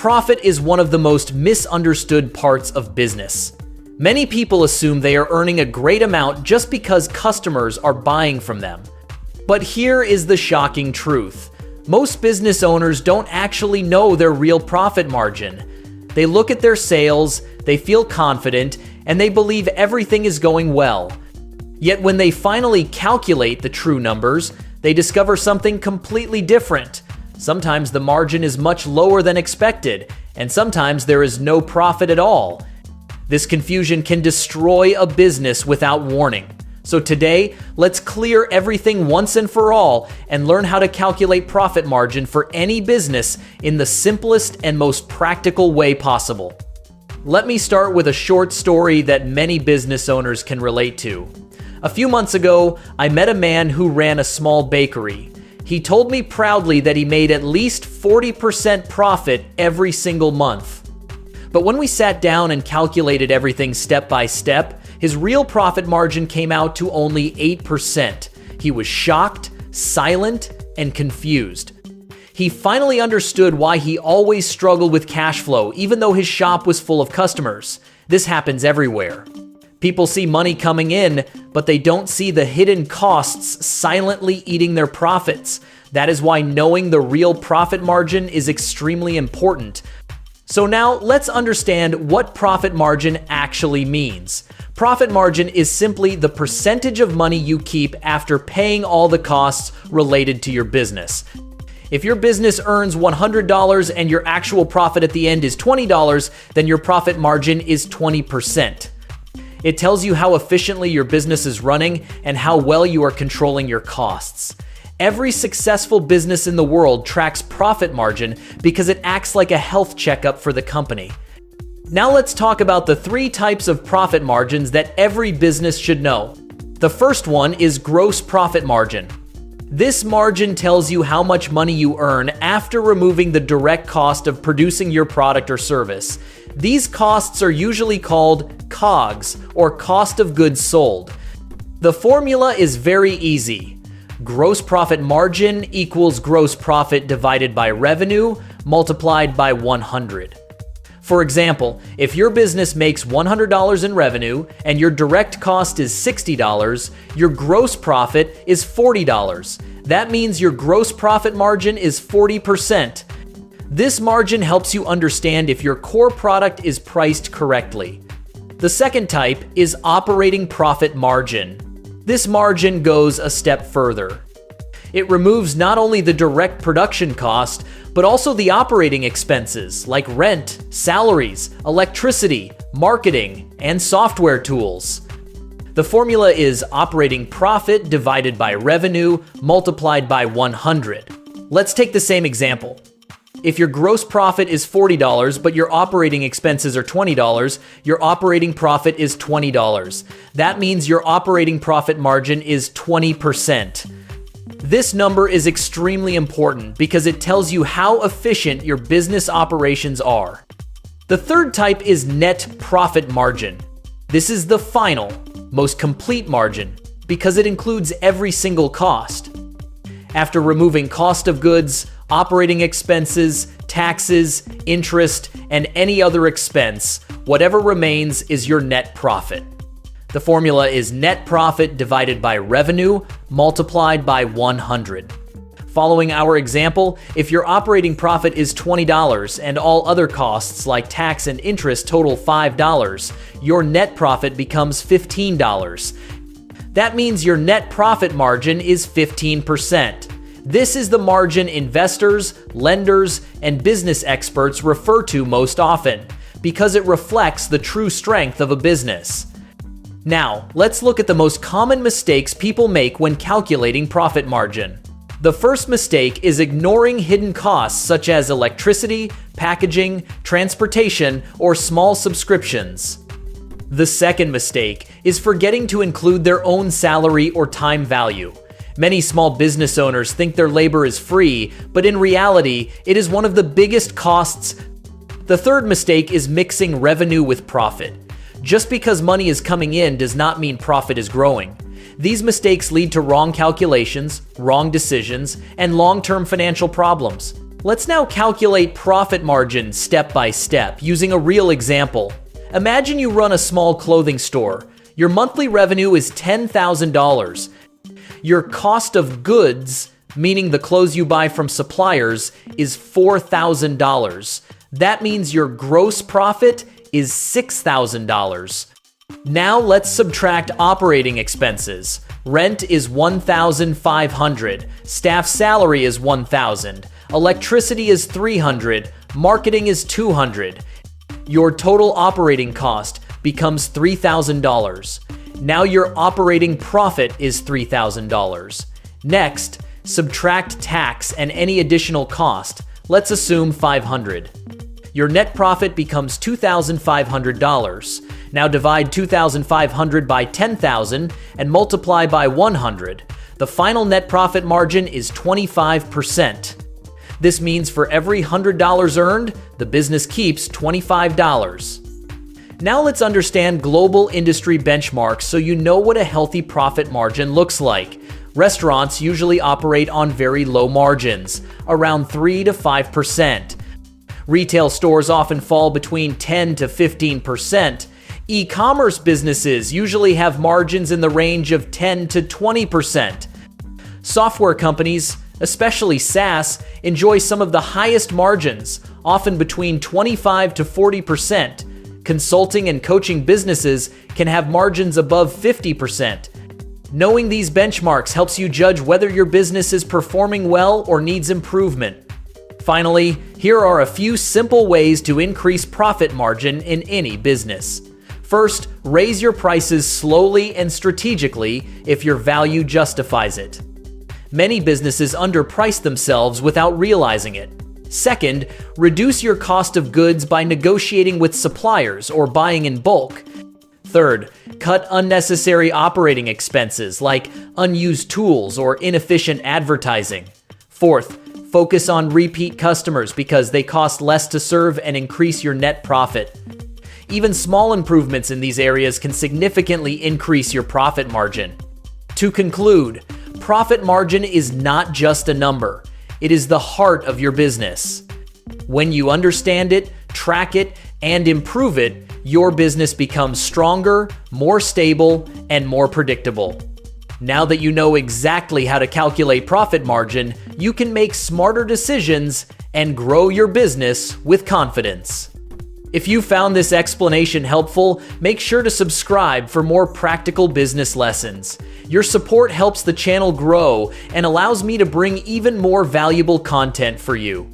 Profit is one of the most misunderstood parts of business. Many people assume they are earning a great amount just because customers are buying from them. But here is the shocking truth. Most business owners don't actually know their real profit margin. They look at their sales, they feel confident, and they believe everything is going well. Yet when they finally calculate the true numbers, they discover something completely different. Sometimes the margin is much lower than expected, and sometimes there is no profit at all. This confusion can destroy a business without warning. So today, let's clear everything once and for all and learn how to calculate profit margin for any business in the simplest and most practical way possible. Let me start with a short story that many business owners can relate to. A few months ago, I met a man who ran a small bakery. He told me proudly that he made at least 40% profit every single month. But when we sat down and calculated everything step by step, his real profit margin came out to only 8%. He was shocked, silent, and confused. He finally understood why he always struggled with cash flow, even though his shop was full of customers. This happens everywhere. People see money coming in, but they don't see the hidden costs silently eating their profits. That is why knowing the real profit margin is extremely important. So now let's understand what profit margin actually means. Profit margin is simply the percentage of money you keep after paying all the costs related to your business. If your business earns $100 and your actual profit at the end is $20, then your profit margin is 20%. It tells you how efficiently your business is running and how well you are controlling your costs. Every successful business in the world tracks profit margin because it acts like a health checkup for the company. Now let's talk about the 3 types of profit margins that every business should know. The first one is gross profit margin. This margin tells you how much money you earn after removing the direct cost of producing your product or service. These costs are usually called COGS, or cost of goods sold. The formula is very easy. Gross profit margin equals gross profit divided by revenue multiplied by 100. For example, if your business makes $100 in revenue and your direct cost is $60, your gross profit is $40. That means your gross profit margin is 40%. This margin helps you understand if your core product is priced correctly. The second type is operating profit margin. This margin goes a step further. It removes not only the direct production cost, but also the operating expenses like rent, salaries, electricity, marketing, and software tools. The formula is operating profit divided by revenue multiplied by 100. Let's take the same example. If your gross profit is $40, but your operating expenses are $20, your operating profit is $20. That means your operating profit margin is 20%. This number is extremely important because it tells you how efficient your business operations are. The third type is net profit margin. This is the final, most complete margin because it includes every single cost. After removing cost of goods, operating expenses, taxes, interest, and any other expense, whatever remains is your net profit. The formula is net profit divided by revenue multiplied by 100. Following our example, if your operating profit is $20 and all other costs like tax and interest total $5, your net profit becomes $15. That means your net profit margin is 15%. This is the margin investors, lenders, and business experts refer to most often because it reflects the true strength of a business. Now, let's look at the most common mistakes people make when calculating profit margin. The first mistake is ignoring hidden costs such as electricity, packaging, transportation, or small subscriptions. The second mistake is forgetting to include their own salary or time value. Many small business owners think their labor is free, but in reality, it is one of the biggest costs. The third mistake is mixing revenue with profit. Just because money is coming in does not mean profit is growing. These mistakes lead to wrong calculations, wrong decisions, and long-term financial problems. Let's now calculate profit margin step by step using a real example. Imagine you run a small clothing store. Your monthly revenue is $10,000. Your cost of goods, meaning the clothes you buy from suppliers, is $4,000. That means your gross profit is $6,000. Now let's subtract operating expenses. Rent is $1,500. Staff salary is $1,000. Electricity is $300. Marketing is $200. Your total operating cost becomes $3,000. Now your operating profit is $3,000. Next, subtract tax and any additional cost. Let's assume $500. Your net profit becomes $2,500. Now divide $2,500 by $10,000 and multiply by 100. The final net profit margin is 25%. This means for every $100 earned, the business keeps $25. Now let's understand global industry benchmarks so you know what a healthy profit margin looks like. Restaurants usually operate on very low margins, around 3 to 5%. Retail stores often fall between 10 to 15%. E-commerce businesses usually have margins in the range of 10 to 20%. Software companies, especially SaaS, enjoy some of the highest margins, often between 25 to 40%. Consulting and coaching businesses can have margins above 50%. Knowing these benchmarks helps you judge whether your business is performing well or needs improvement. Finally, here are a few simple ways to increase profit margin in any business. First, raise your prices slowly and strategically if your value justifies it. Many businesses underprice themselves without realizing it. Second, reduce your cost of goods by negotiating with suppliers or buying in bulk. Third, cut unnecessary operating expenses like unused tools or inefficient advertising. Fourth, focus on repeat customers because they cost less to serve and increase your net profit. Even small improvements in these areas can significantly increase your profit margin. To conclude, profit margin is not just a number. It is the heart of your business. When you understand it, track it, and improve it, your business becomes stronger, more stable, and more predictable. Now that you know exactly how to calculate profit margin, you can make smarter decisions and grow your business with confidence. If you found this explanation helpful, make sure to subscribe for more practical business lessons. Your support helps the channel grow and allows me to bring even more valuable content for you.